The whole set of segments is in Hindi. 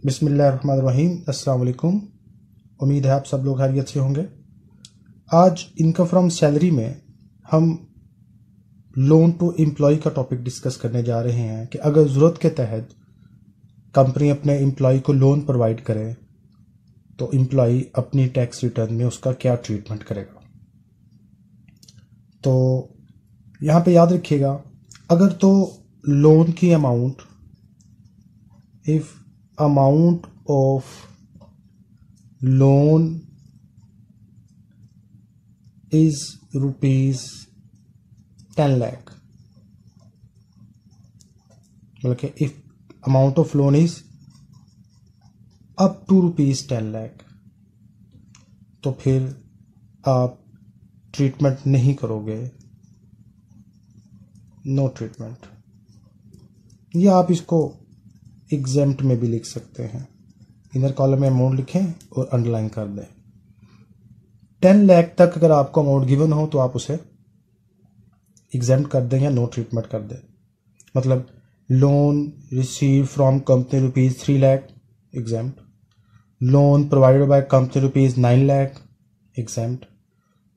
बिस्मिल्लाहिर्रहमानिर्रहीम। अस्सलाम वालेकुम। उम्मीद है आप सब लोग खैरियत से होंगे। आज इनकम फ्रॉम सैलरी में हम लोन टू एम्प्लॉय का टॉपिक डिस्कस करने जा रहे हैं कि अगर ज़रूरत के तहत कंपनी अपने एम्प्लॉय को लोन प्रोवाइड करे तो एम्प्लॉय अपनी टैक्स रिटर्न में उसका क्या ट्रीटमेंट करेगा। तो यहाँ पे याद रखिएगा, अगर तो लोन की amount, if amount of loan is rupees 10 lakh, मतलब कि if amount of loan is up to rupees 10 lakh, तो फिर आप ट्रीटमेंट नहीं करोगे, नो ट्रीटमेंट। या आप इसको एग्जेम्प्ट में भी लिख सकते हैं। इनर कॉलम में अमाउंट लिखें और अंडरलाइन कर दें। 10 लाख तक अगर आपको अमाउंट गिवन हो तो आप उसे एग्जेम्प्ट कर दें या नो ट्रीटमेंट कर दें। मतलब loan receive from company rupees 3 lakh exempt, loan provided by company rupees 9 lakh exempt,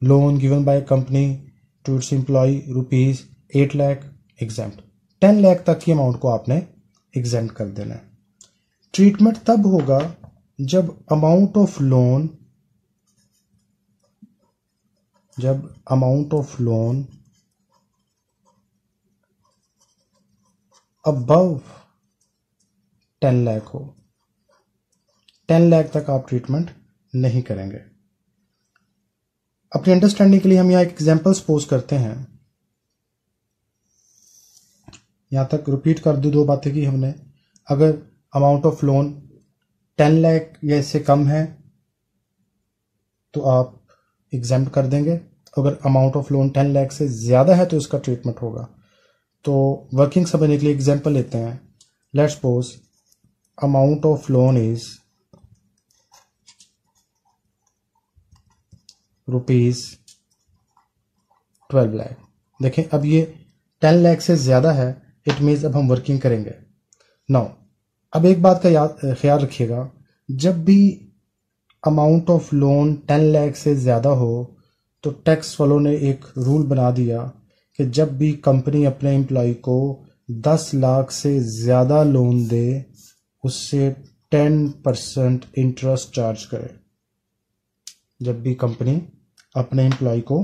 loan given by company to its employ rupees 8 lakh exempt. 10 lakh तक की अमाउंट को आपने एग्जेम्प्ट कर देना है। ट्रीटमेंट तब होगा जब amount of loan above 10 lakh हो। 10 लाख तक आप ट्रीटमेंट नहीं करेंगे। अपनी अंडरस्टैंडिंग के लिए हम यहां एक एग्जांपल सपोज करते हैं। यहां तक रिपीट कर दूं, दो बातें की हमने। अगर अमाउंट ऑफ लोन 10 लाख या इससे कम है तो आप एग्जेम्प्ट कर देंगे। अगर अमाउंट ऑफ लोन 10 लाख से ज्यादा है तो इसका ट्रीटमेंट होगा। तो वर्किंग समझने के लिए एग्जांपल लेते हैं। Let's suppose amount of loan is rupees 12 lakh. देखें, अब ये 10 लाख से ज्यादा है, इट मीन्स अब हम वर्किंग करेंगे। नाउ अब एक बात का ख्याल रखिएगा, जब भी अमाउंट ऑफ लोन 10 लाख से ज्यादा हो तो टैक्स वालों ने एक रूल बना दिया कि जब भी कंपनी अपने एम्प्लॉय को 10 लाख से ज्यादा लोन दे उससे 10% इंटरेस्ट चार्ज करे। जब भी कंपनी अपने एम्प्लॉय को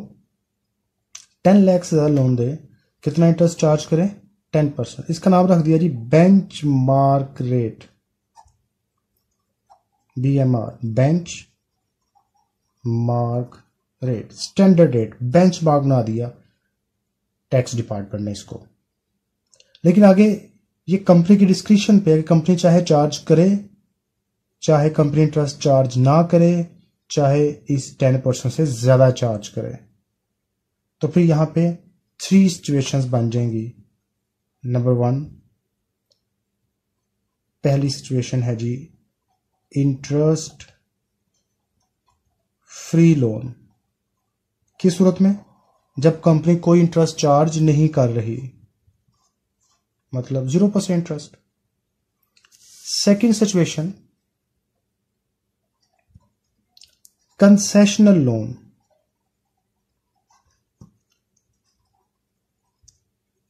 10 लाख से ज्यादा लोन दे, कितना इंटरेस्ट चार्ज करे? 10%। इसका नाम रख दिया जी benchmark rate, BMR, bench mark rate, standard rate, benchmark बना दिया टैक्स डिपार्टमेंट ने इसको। लेकिन आगे ये कंपनी की डिस्क्रिप्शन पे है कि कंपनी चाहे चार्ज करे, चाहे कंपनी इंटरेस्ट चार्ज ना करे, चाहे इस 10% से ज्यादा चार्ज करे। तो फिर यहां पे 3 सिचुएशंस बन जाएंगी। नंबर 1, पहली सिचुएशन है जी इंटरेस्ट फ्री लोन। किस सूरत में? जब कंपनी कोई इंटरेस्ट चार्ज नहीं कर रही, मतलब 0% interest. Second situation concessional loan.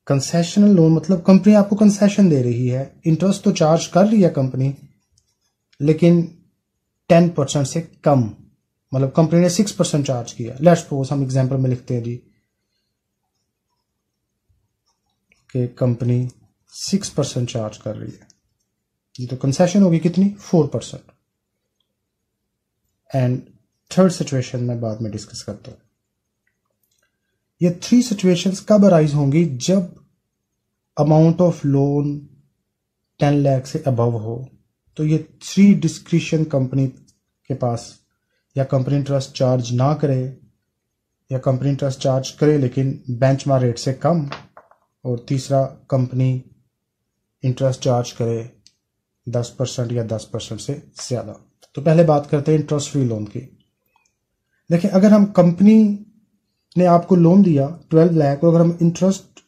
Concessional loan मतलब कंपनी आपको कंसेशन दे रही है, इंटरेस्ट तो चार्ज कर रही है कंपनी लेकिन 10% से कम, मतलब कंपनी ने 6% चार्ज किया। लेट्स सपोज हम एग्जांपल में लिखते हैं जी कि कंपनी 6% चार्ज कर रही है, ये तो कंसेशन होगी कितनी? 4%। एंड थर्ड सिचुएशन में बाद में डिस्कस करता हूं। ये 3 सिचुएशंस कब अराइज होंगी? जब अमाउंट ऑफ लोन 10 लाख से अबव हो। तो ये 3 डिस्क्रिशन कंपनी के पास, या कंपनी इंटरेस्ट चार्ज ना करे, या कंपनी इंटरेस्ट चार्ज करे लेकिन बेंचमार्क रेट से कम, और तीसरा कंपनी इंटरेस्ट चार्ज करे 10% या 10% से ज्यादा। तो पहले बात करते हैं इंटरेस्ट फ्री लोन की। देखिए, अगर हम कंपनी ने आपको लोन दिया 12 लाख और अगर हम इंटरेस्ट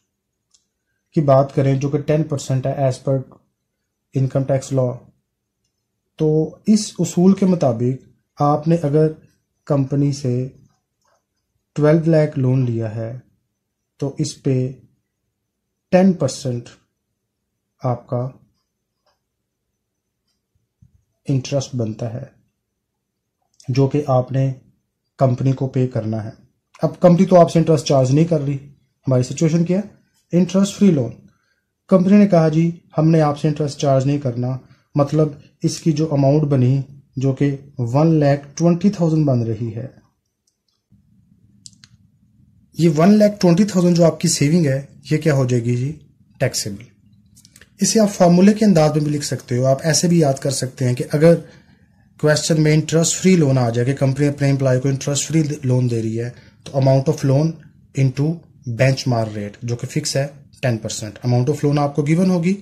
की बात करें जो कि 10% है as per income tax law, तो इस उसूल के मुताबिक आपने अगर कंपनी से 12 लाख लोन लिया है तो इस पे 10% आपका इंटरेस्ट बनता है जो कि आपने कंपनी को पे करना है। अब कंपनी तो आपसे इंटरेस्ट चार्ज नहीं कर रही, हमारी सिचुएशन क्या है, इंटरेस्ट फ्री लोन। कंपनी ने कहा जी हमने आपसे इंटरेस्ट चार्ज नहीं करना, मतलब इसकी जो अमाउंट बनी जो कि 1,20,000 बन रही है, ये 1,20,000 जो आपकी सेविंग है ये क्या हो जाएगी जी, टैक्सेबल। इसे आप फॉर्मूले के अंदाज में भी लिख सकते हो। आप ऐसे भी याद कर सकते हैं कि अगर क्वेश्चन में इंटरेस्ट फ्री लोन आ जाए कि कंपनी अपने एम्प्लॉय को इंटरेस्ट फ्री लोन दे रही है, तो amount of loan into benchmark rate जो कि फिक्स है 10%। अमाउंट ऑफ लोन आपको गिवन होगी।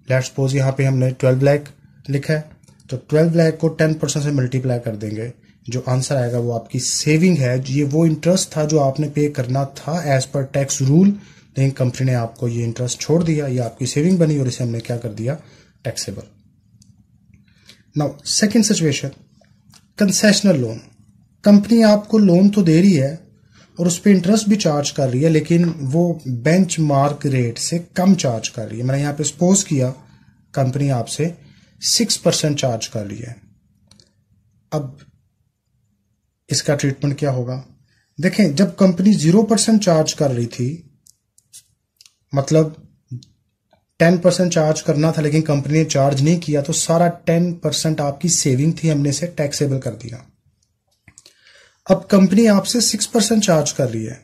लेट्स सपोज यहाँ पे हमने 12 लाख लिखा है, तो 12 लाख को 10% से मल्टीप्लाई कर देंगे, जो आंसर आएगा वो आपकी सेविंग है। ये वो इंटरेस्ट था जो आपने पे करना था एज पर टैक्स रूल, लेकिन कंपनी ने आपको ये इंटरेस्ट छोड़ दिया, ये आपकी सेविंग बनी और इसे हमने क्या कर दिया, taxable. Now second situation, concessional loan. Company आपको लोन तो दे रही है और उस पर इंटरेस्ट भी चार्ज कर रही है, लेकिन वो बेंचमार्क रेट से कम चार्ज कर रही है। मैंने यहाँ पे सपोज किया कंपनी आपसे 6% चार्ज कर रही है। अब इसका ट्रीटमेंट क्या होगा, देखें जब कंपनी 0% चार्ज कर रही थी, मतलब 10% चार्ज करना था लेकिन कंपनी ने चार्ज नहीं किया, तो सारा 10% आपकी सेविंग थी, हमने इसे टैक्सेबल कर दिया। अब कंपनी आपसे 6% चार्ज कर रही है,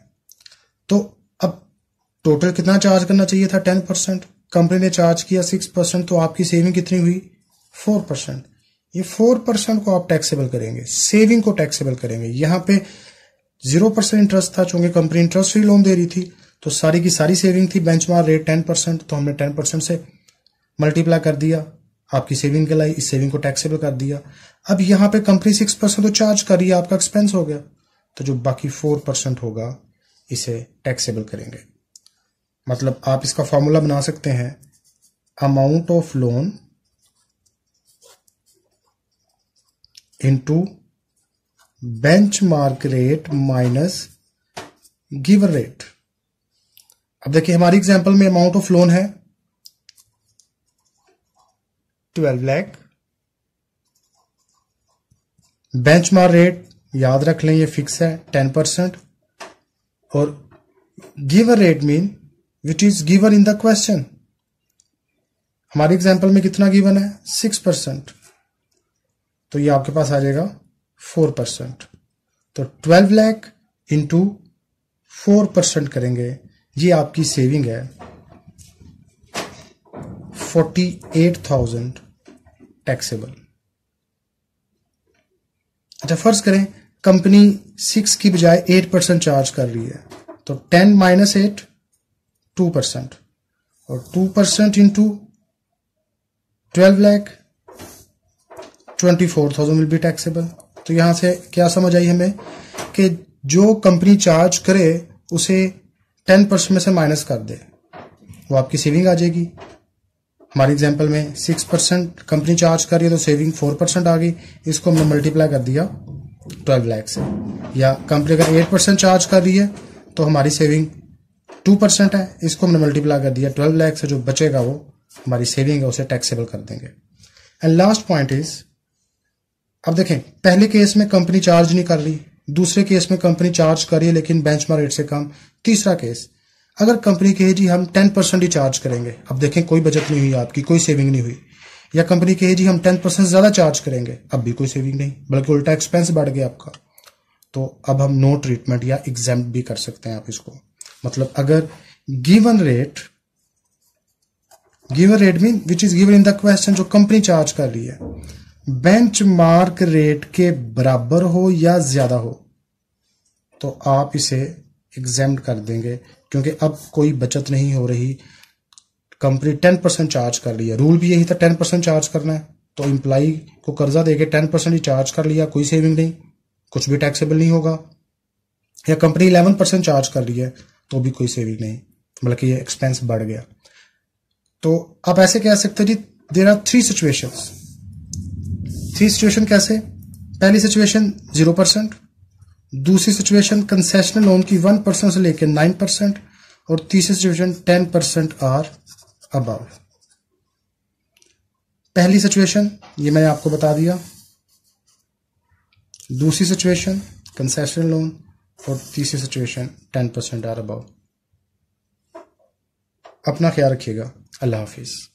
तो अब टोटल कितना चार्ज करना चाहिए था, 10%। कंपनी ने चार्ज किया 6%, तो आपकी सेविंग कितनी हुई, 4%। ये 4% को आप टैक्सेबल करेंगे, सेविंग को टैक्सेबल करेंगे। यहां पे 0% इंटरेस्ट था, चूंकि कंपनी इंटरेस्ट फ्री लोन दे रही थी, तो सारी की सारी सेविंग थी बेंचमार्क रेट 10%, तो हमने 10% से मल्टीप्लाई कर दिया आपकी सेविंग के लिए, इस सेविंग को टैक्सेबल कर दिया। अब यहां पे कंपनी 6% तो चार्ज कर रही है, आपका एक्सपेंस हो गया, तो जो बाकी 4% होगा इसे टैक्सेबल करेंगे। मतलब आप इसका फॉर्मूला बना सकते हैं, amount of loan into benchmark rate minus given rate. अब देखिए हमारी एग्जांपल में अमाउंट ऑफ लोन है 12 लाख, बेंचमार्क रेट याद रख लें ये फिक्स है 10%, और given rate mean which is given in the question. हमारे एग्जांपल में कितना गिवन है, 6%, तो ये आपके पास आ जाएगा 4%। तो 12 लाख इंटू 4% करेंगे, ये आपकी सेविंग है 48,000 टैक्सेबल। अच्छा फर्ज करें कंपनी 6 की बजाय 8% चार्ज कर रही है, तो 10 माइनस 8 2%, और 2% into 12 lakh 24,000 will be taxable. तो यहां से क्या समझ आई हमें कि जो कंपनी चार्ज करे उसे 10% में से माइनस कर दे, वो आपकी सेविंग आ जाएगी। हमारे एग्जांपल में 6% कंपनी चार्ज कर रही है, तो सेविंग 4% आ गई, इसको हमने मल्टीप्लाई कर दिया 12 लाख से। या कंपनी अगर 8% चार्ज कर रही है तो हमारी सेविंग 2% है, इसको हमने मल्टीप्लाई कर दिया 12 लाख से, जो बचेगा वो हमारी सेविंग है, उसे टैक्सेबल कर देंगे। एंड लास्ट पॉइंट इज, अब देखें पहले केस में कंपनी चार्ज नहीं कर रही, दूसरे केस में कंपनी चार्ज कर रही है लेकिन बेंचमार्क रेट से कम, तीसरा केस अगर कंपनी कहे जी हम 10% ही चार्ज करेंगे, अब देखें कोई बचत नहीं हुई आपकी, कोई सेविंग नहीं हुई, या कंपनी कहे जी हम 10% ज्यादा चार्ज करेंगे, अब भी कोई सेविंग नहीं, बल्कि उल्टा एक्सपेंस बढ़ गया आपका, तो अब हम नो ट्रीटमेंट या एग्जेम्प्ट भी कर सकते हैं आप इसको। मतलब अगर given rate mean which is given in the question, जो कंपनी चार्ज कर रही है बेंचमार्क रेट के बराबर हो या ज्यादा हो, तो आप इसे एग्जेम्प्ट कर देंगे, क्योंकि अब कोई बचत नहीं हो रही। कंपनी 10% चार्ज कर रही है, रूल भी यही था 10% चार्ज करना है, तो एम्प्लॉय को कर्जा देके 10% ही चार्ज कर लिया, कोई सेविंग नहीं, कुछ भी टैक्सेबल नहीं होगा। या कंपनी 11% चार्ज कर रही है तो भी कोई सेविंग नहीं, बल्कि ये एक्सपेंस बढ़ गया। तो आप ऐसे कह सकते हैं जी देयर आर 3 सिचुएशंस, थी सिचुएशन कैसे, पहली सिचुएशन 0%, दूसरी सिचुएशन कंसेशनल लोन की 1% से लेकर 9%, और तीसरी सिचुएशन 10% आर अबव। पहली सिचुएशन ये मैंने आपको बता दिया, दूसरी सिचुएशन कंसेशनल लोन, और तीसरी सिचुएशन 10% आर अबव। अपना ख्याल रखिएगा। अल्लाह हाफिज।